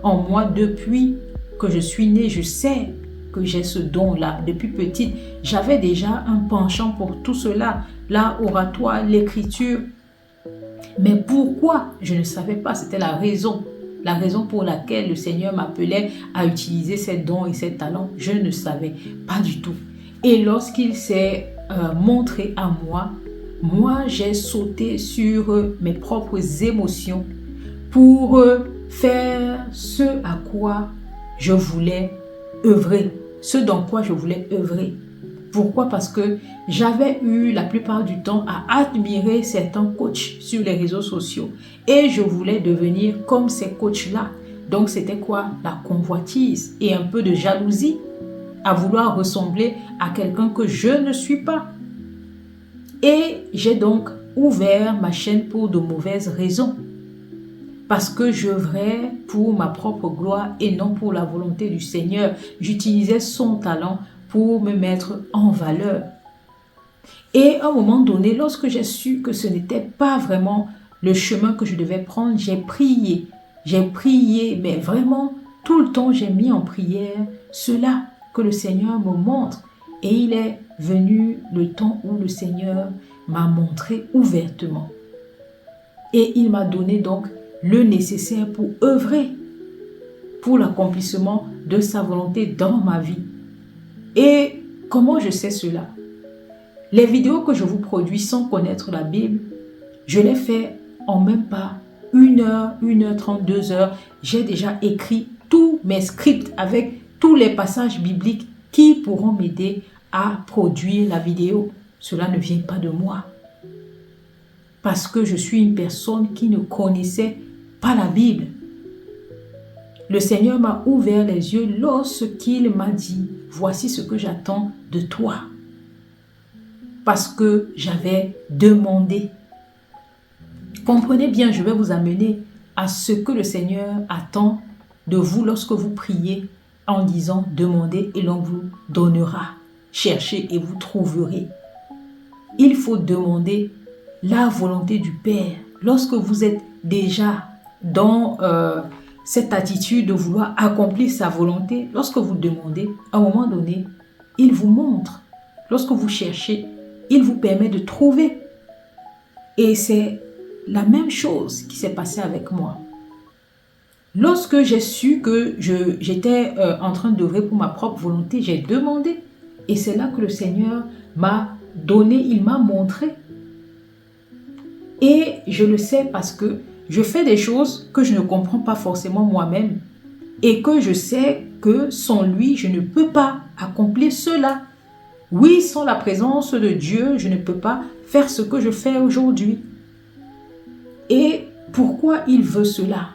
en moi depuis que je suis née. Je sais que j'ai ce don-là. Depuis petite, j'avais déjà un penchant pour tout cela, l'art oratoire, l'écriture. Mais pourquoi? Je ne savais pas, c'était la raison pour laquelle le Seigneur m'appelait à utiliser ces dons et ces talents. Je ne savais pas du tout. Et lorsqu'il s'est montré à moi, j'ai sauté sur mes propres émotions pour faire ce à quoi je voulais œuvrer, ce dans quoi je voulais œuvrer. Pourquoi? Parce que j'avais eu la plupart du temps à admirer certains coachs sur les réseaux sociaux et je voulais devenir comme ces coachs-là. Donc c'était quoi? La convoitise et un peu de jalousie à vouloir ressembler à quelqu'un que je ne suis pas. Et j'ai donc ouvert ma chaîne pour de mauvaises raisons. Parce que j'œuvrais pour ma propre gloire et non pour la volonté du Seigneur. J'utilisais son talent pour me mettre en valeur. Et à un moment donné, lorsque j'ai su que ce n'était pas vraiment le chemin que je devais prendre, j'ai prié, mais vraiment tout le temps j'ai mis en prière cela que le Seigneur me montre. Et il est venu le temps où le Seigneur m'a montré ouvertement. Et il m'a donné donc le nécessaire pour œuvrer pour l'accomplissement de sa volonté dans ma vie. Et comment je sais cela? Les vidéos que je vous produis sans connaître la Bible, je les fais en même pas 1 heure, 1h30, 2 heures. J'ai déjà écrit tous mes scripts avec tous les passages bibliques qui pourront m'aider à produire la vidéo. Cela ne vient pas de moi. Parce que je suis une personne qui ne connaissait pas la Bible. Le Seigneur m'a ouvert les yeux lorsqu'il m'a dit, voici ce que j'attends de toi. Parce que j'avais demandé. Comprenez bien, je vais vous amener à ce que le Seigneur attend de vous lorsque vous priez en disant, demandez et l'on vous donnera. Cherchez et vous trouverez. Il faut demander la volonté du Père. Lorsque vous êtes déjà dans cette attitude de vouloir accomplir sa volonté, lorsque vous demandez, à un moment donné, il vous montre. Lorsque vous cherchez, il vous permet de trouver. Et c'est la même chose qui s'est passée avec moi. Lorsque j'ai su que j'étais en train d'œuvrer pour ma propre volonté, j'ai demandé. Et c'est là que le Seigneur m'a donné, il m'a montré. Et je le sais parce que je fais des choses que je ne comprends pas forcément moi-même et que je sais que sans lui, je ne peux pas accomplir cela. Oui, sans la présence de Dieu, je ne peux pas faire ce que je fais aujourd'hui. Et pourquoi il veut cela?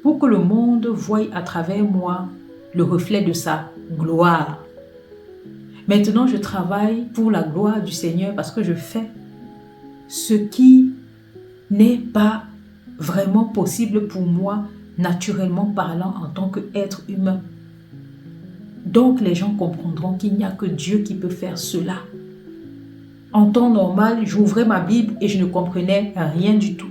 Pour que le monde voie à travers moi le reflet de sa gloire. Maintenant, je travaille pour la gloire du Seigneur parce que je fais ce qui n'est pas vraiment possible pour moi naturellement parlant en tant qu'être humain. Donc les gens comprendront qu'il n'y a que Dieu qui peut faire cela. En temps normal, j'ouvrais ma Bible et je ne comprenais rien du tout.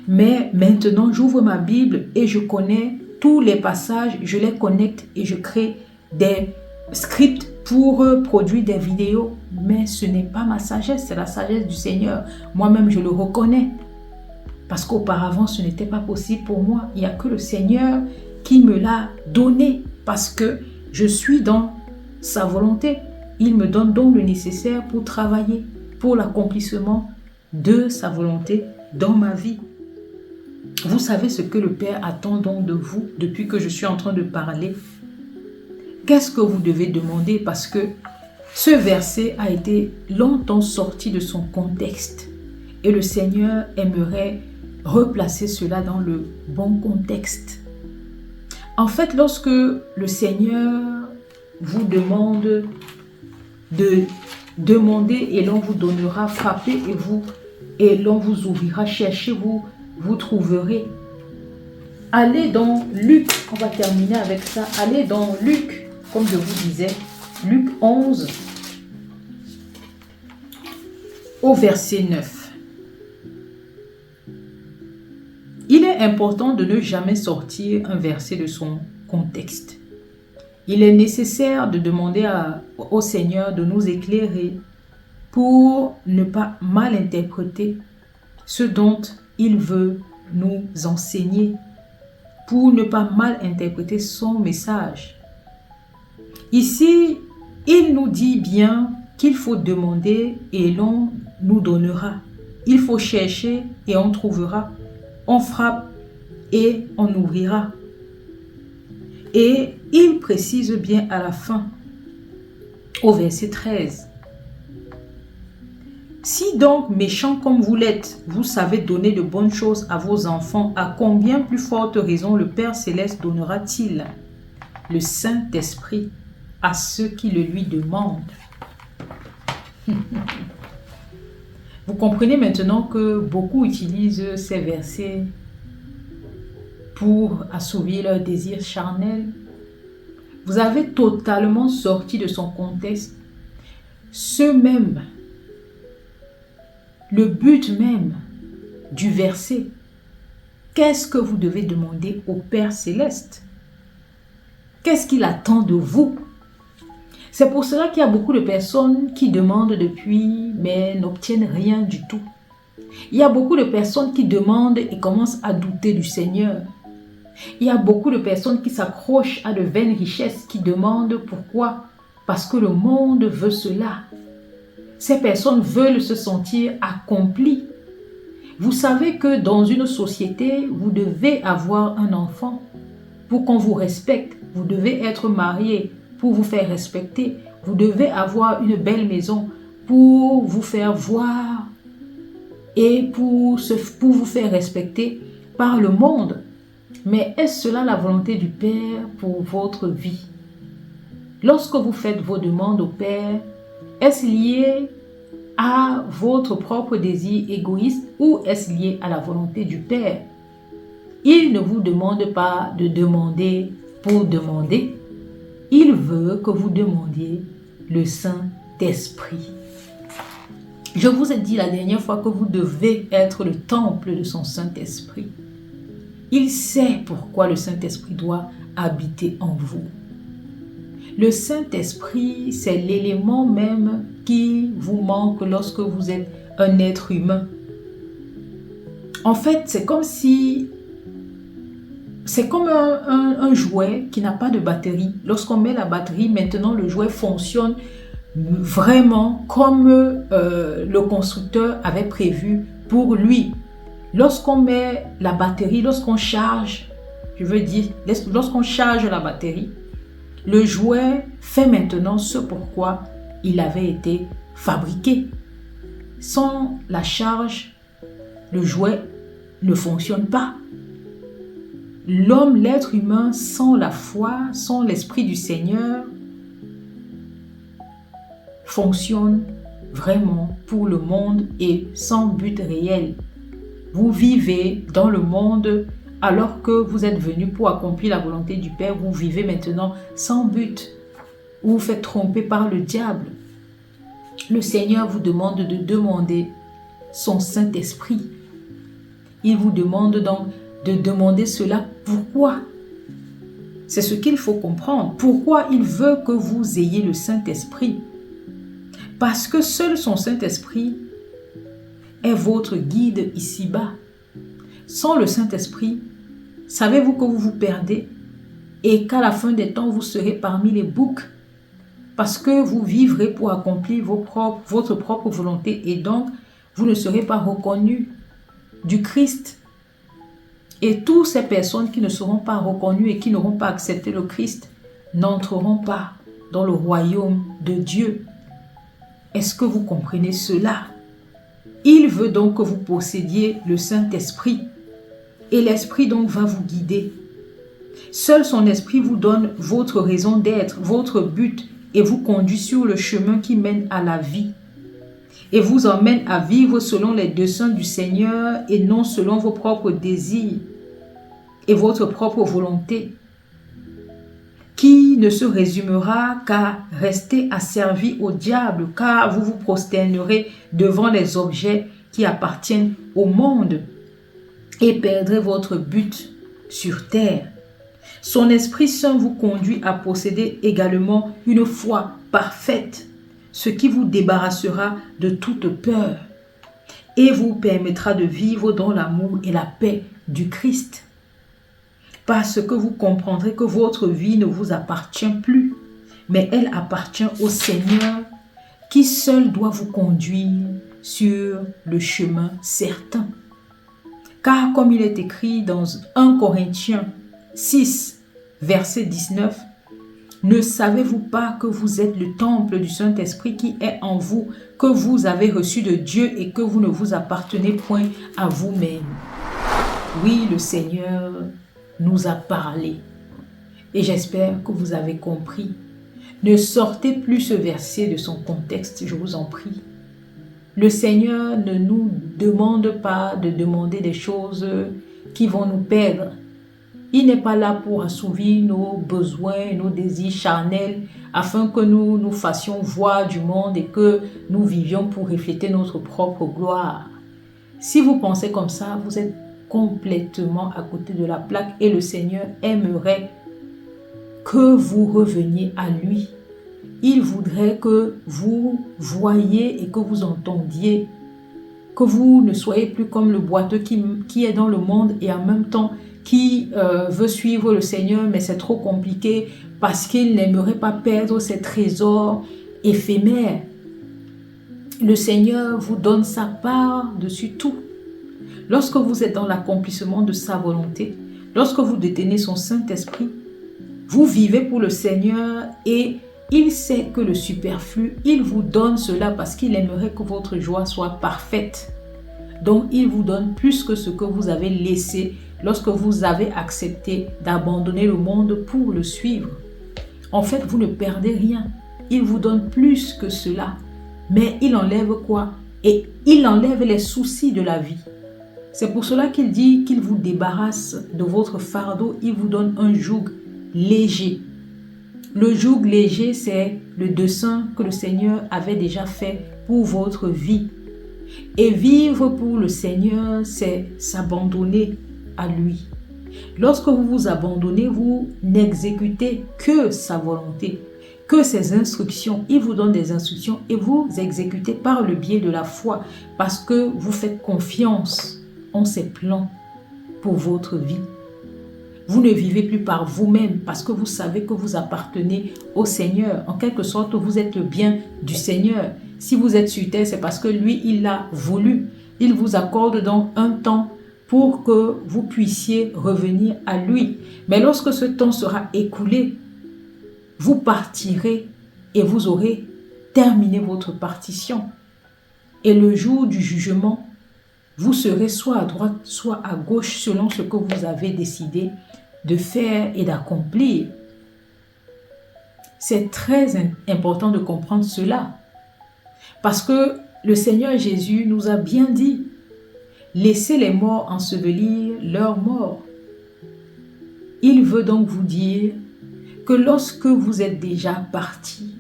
Mais maintenant, j'ouvre ma Bible et je connais tous les passages, je les connecte et je crée des scripts pour produire des vidéos. Mais ce n'est pas ma sagesse, c'est la sagesse du Seigneur. Moi-même, je le reconnais. Parce qu'auparavant, ce n'était pas possible pour moi. Il n'y a que le Seigneur qui me l'a donné parce que je suis dans sa volonté. Il me donne donc le nécessaire pour travailler, pour l'accomplissement de sa volonté dans ma vie. Vous savez ce que le Père attend donc de vous depuis que je suis en train de parler. Qu'est-ce que vous devez demander? Parce que ce verset a été longtemps sorti de son contexte et le Seigneur aimerait replacer cela dans le bon contexte. En fait, lorsque le Seigneur vous demande de demander et l'on vous donnera, frappez et l'on vous ouvrira, cherchez vous trouverez. Allez dans Luc, on va terminer avec ça. Allez dans Luc, comme je vous disais, Luc 11, au verset 9. Il est important de ne jamais sortir un verset de son contexte. Il est nécessaire de demander au Seigneur de nous éclairer pour ne pas mal interpréter ce dont il veut nous enseigner, pour ne pas mal interpréter son message. Ici, il nous dit bien qu'il faut demander et l'on nous donnera. Il faut chercher et on trouvera. On frappe et on ouvrira. Et il précise bien à la fin, au verset 13. Si donc, méchants comme vous l'êtes, vous savez donner de bonnes choses à vos enfants, à combien plus forte raison le Père Céleste donnera-t-il le Saint-Esprit à ceux qui le lui demandent? Vous comprenez maintenant que beaucoup utilisent ces versets pour assouvir leurs désirs charnels. Vous avez totalement sorti de son contexte le but même du verset. Qu'est-ce que vous devez demander au Père Céleste? Qu'est-ce qu'il attend de vous? C'est pour cela qu'il y a beaucoup de personnes qui demandent depuis, mais n'obtiennent rien du tout. Il y a beaucoup de personnes qui demandent et commencent à douter du Seigneur. Il y a beaucoup de personnes qui s'accrochent à de vaines richesses, qui demandent pourquoi? Parce que le monde veut cela. Ces personnes veulent se sentir accomplies. Vous savez que dans une société, vous devez avoir un enfant pour qu'on vous respecte. Vous devez être marié pour vous faire respecter. Vous devez avoir une belle maison pour vous faire voir et pour vous faire respecter par le monde. Mais est-ce cela la volonté du Père pour votre vie? Lorsque vous faites vos demandes au Père, est-ce lié à votre propre désir égoïste ou est-ce lié à la volonté du Père? Il ne vous demande pas de demander pour demander. Il veut que vous demandiez le Saint-Esprit. Je vous ai dit la dernière fois que vous devez être le temple de son Saint-Esprit. Il sait pourquoi le Saint-Esprit doit habiter en vous. Le Saint-Esprit, c'est l'élément même qui vous manque lorsque vous êtes un être humain. En fait, c'est comme un jouet qui n'a pas de batterie. Lorsqu'on met la batterie, maintenant le jouet fonctionne vraiment comme le constructeur avait prévu pour lui. Lorsqu'on met la batterie, lorsqu'on charge la batterie, le jouet fait maintenant ce pourquoi il avait été fabriqué. Sans la charge, le jouet ne fonctionne pas. L'homme, l'être humain, sans la foi, sans l'Esprit du Seigneur, fonctionne vraiment pour le monde et sans but réel. Vous vivez dans le monde alors que vous êtes venu pour accomplir la volonté du Père, vous vivez maintenant sans but. Vous vous faites tromper par le diable. Le Seigneur vous demande de demander son Saint-Esprit. Il vous demande donc de demander cela. Pourquoi? C'est ce qu'il faut comprendre. Pourquoi il veut que vous ayez le Saint-Esprit? Parce que seul son Saint-Esprit est votre guide ici-bas. Sans le Saint-Esprit, savez-vous que vous vous perdez et qu'à la fin des temps, vous serez parmi les boucs parce que vous vivrez pour accomplir votre propre volonté et donc vous ne serez pas reconnu du Christ. Et toutes ces personnes qui ne seront pas reconnues et qui n'auront pas accepté le Christ n'entreront pas dans le royaume de Dieu. Est-ce que vous comprenez cela? Il veut donc que vous possédiez le Saint-Esprit. Et l'Esprit donc va vous guider. Seul son Esprit vous donne votre raison d'être, votre but et vous conduit sur le chemin qui mène à la vie. Et vous emmène à vivre selon les desseins du Seigneur et non selon vos propres désirs et votre propre volonté, qui ne se résumera qu'à rester asservi au diable, car vous vous prosternerez devant les objets qui appartiennent au monde et perdrez votre but sur terre. Son Esprit Saint vous conduit à posséder également une foi parfaite, ce qui vous débarrassera de toute peur et vous permettra de vivre dans l'amour et la paix du Christ. Parce que vous comprendrez que votre vie ne vous appartient plus, mais elle appartient au Seigneur qui seul doit vous conduire sur le chemin certain. Car comme il est écrit dans 1 Corinthiens 6, verset 19, « Ne savez-vous pas que vous êtes le temple du Saint-Esprit qui est en vous, que vous avez reçu de Dieu et que vous ne vous appartenez point à vous-même. » Oui, le Seigneur nous a parlé et j'espère que vous avez compris. Ne sortez plus ce verset de son contexte, je vous en prie. Le Seigneur ne nous demande pas de demander des choses qui vont nous perdre. Il n'est pas là pour assouvir nos besoins, nos désirs charnels, afin que nous fassions voir du monde et que nous vivions pour refléter notre propre gloire. Si vous pensez comme ça, vous êtes complètement à côté de la plaque et le Seigneur aimerait que vous reveniez à lui. Il voudrait que vous voyiez et que vous entendiez, que vous ne soyez plus comme le boiteux qui est dans le monde et en même temps qui veut suivre le Seigneur, mais c'est trop compliqué parce qu'il n'aimerait pas perdre ses trésors éphémères. Le Seigneur vous donne sa part dessus tout. Lorsque vous êtes dans l'accomplissement de sa volonté, lorsque vous détenez son Saint-Esprit, vous vivez pour le Seigneur et il sait que le superflu, il vous donne cela parce qu'il aimerait que votre joie soit parfaite. Donc, il vous donne plus que ce que vous avez laissé lorsque vous avez accepté d'abandonner le monde pour le suivre. En fait, vous ne perdez rien. Il vous donne plus que cela. Mais il enlève quoi? Et il enlève les soucis de la vie. C'est pour cela qu'il dit qu'il vous débarrasse de votre fardeau. Il vous donne un joug léger. Le joug léger, c'est le dessein que le Seigneur avait déjà fait pour votre vie. Et vivre pour le Seigneur, c'est s'abandonner à lui. Lorsque vous vous abandonnez, vous n'exécutez que sa volonté, que ses instructions. Il vous donne des instructions et vous exécutez par le biais de la foi parce que vous faites confiance en ses plans pour votre vie. Vous ne vivez plus par vous-même parce que vous savez que vous appartenez au Seigneur. En quelque sorte, vous êtes le bien du Seigneur. Si vous êtes sur terre, c'est parce que lui, il l'a voulu. Il vous accorde donc un temps pour que vous puissiez revenir à lui. Mais lorsque ce temps sera écoulé, vous partirez et vous aurez terminé votre partition. Et le jour du jugement, vous serez soit à droite, soit à gauche, selon ce que vous avez décidé de faire et d'accomplir. C'est très important de comprendre cela. Parce que le Seigneur Jésus nous a bien dit, laissez les morts ensevelir leurs morts. Il veut donc vous dire que lorsque vous êtes déjà parti,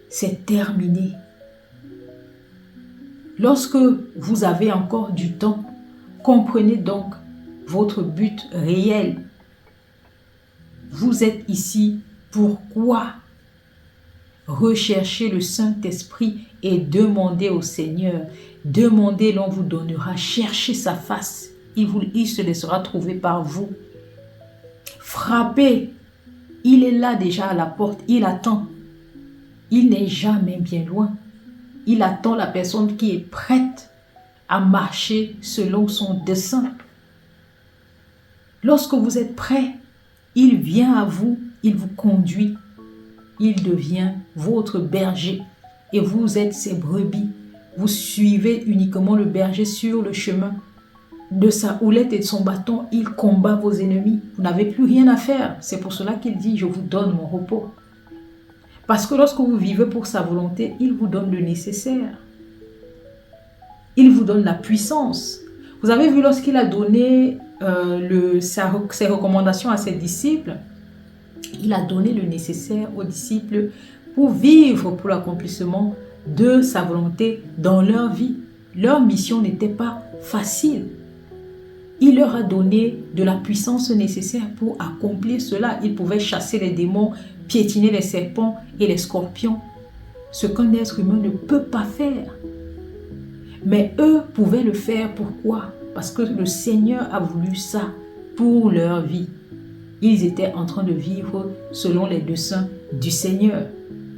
c'est terminé. Lorsque vous avez encore du temps, comprenez donc votre but réel. Vous êtes ici pourquoi? Recherchez le Saint-Esprit et demandez au Seigneur. Demandez, l'on vous donnera. Cherchez sa face. Il se laissera trouver par vous. Frappez. Il est là déjà à la porte. Il attend. Il n'est jamais bien loin. Il attend la personne qui est prête à marcher selon son dessein. Lorsque vous êtes prêt, il vient à vous, il vous conduit. Il devient votre berger et vous êtes ses brebis. Vous suivez uniquement le berger sur le chemin. De sa houlette et de son bâton, il combat vos ennemis. Vous n'avez plus rien à faire. C'est pour cela qu'il dit, je vous donne mon repos. Parce que lorsque vous vivez pour sa volonté, il vous donne le nécessaire. Il vous donne la puissance. Vous avez vu lorsqu'il a donné ses recommandations à ses disciples, il a donné le nécessaire aux disciples pour vivre pour l'accomplissement de sa volonté dans leur vie. Leur mission n'était pas facile. Il leur a donné de la puissance nécessaire pour accomplir cela. Ils pouvaient chasser les démons, piétiner les serpents et les scorpions. Ce qu'un être humain ne peut pas faire. Mais eux pouvaient le faire. Pourquoi? Parce que le Seigneur a voulu ça pour leur vie. Ils étaient en train de vivre selon les desseins du Seigneur.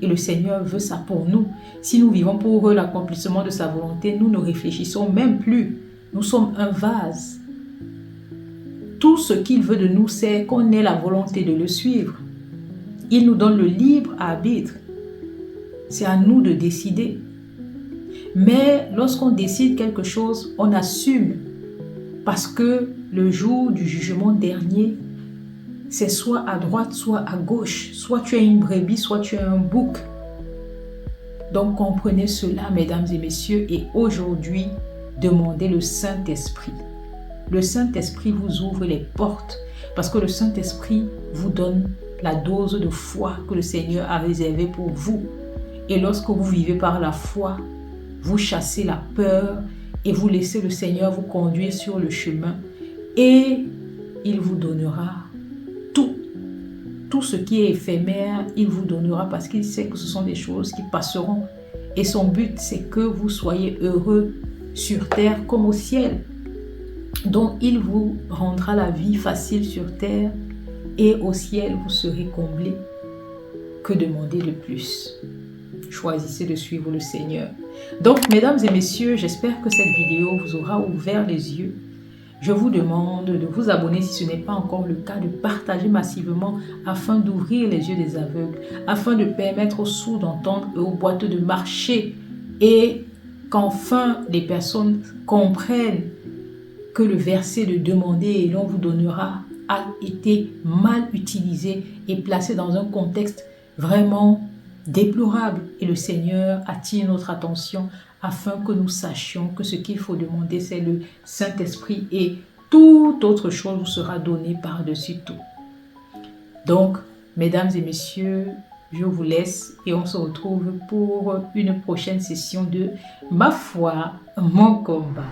Et le Seigneur veut ça pour nous. Si nous vivons pour l'accomplissement de sa volonté, nous ne réfléchissons même plus. Nous sommes un vase. Tout ce qu'il veut de nous, c'est qu'on ait la volonté de le suivre. Il nous donne le libre arbitre. C'est à nous de décider. Mais lorsqu'on décide quelque chose, on assume. Parce que le jour du jugement dernier, c'est soit à droite, soit à gauche. Soit tu es une brebis, soit tu es un bouc. Donc comprenez cela, mesdames et messieurs, et aujourd'hui, demandez le Saint-Esprit. Le Saint-Esprit vous ouvre les portes parce que le Saint-Esprit vous donne la dose de foi que le Seigneur a réservée pour vous. Et lorsque vous vivez par la foi, vous chassez la peur et vous laissez le Seigneur vous conduire sur le chemin et il vous donnera tout. Tout ce qui est éphémère, il vous donnera parce qu'il sait que ce sont des choses qui passeront. Et son but, c'est que vous soyez heureux sur terre comme au ciel. Donc, il vous rendra la vie facile sur terre et au ciel, vous serez comblés. Que demander de plus? Choisissez de suivre le Seigneur. Donc, mesdames et messieurs, j'espère que cette vidéo vous aura ouvert les yeux. Je vous demande de vous abonner si ce n'est pas encore le cas, de partager massivement afin d'ouvrir les yeux des aveugles, afin de permettre aux sourds d'entendre et aux boiteux de marcher et qu'enfin les personnes comprennent que le verset de demander et l'on vous donnera a été mal utilisé et placé dans un contexte vraiment déplorable. Et le Seigneur attire notre attention afin que nous sachions que ce qu'il faut demander, c'est le Saint-Esprit et toute autre chose vous sera donnée par-dessus tout. Donc, mesdames et messieurs, je vous laisse et on se retrouve pour une prochaine session de Ma foi, mon combat.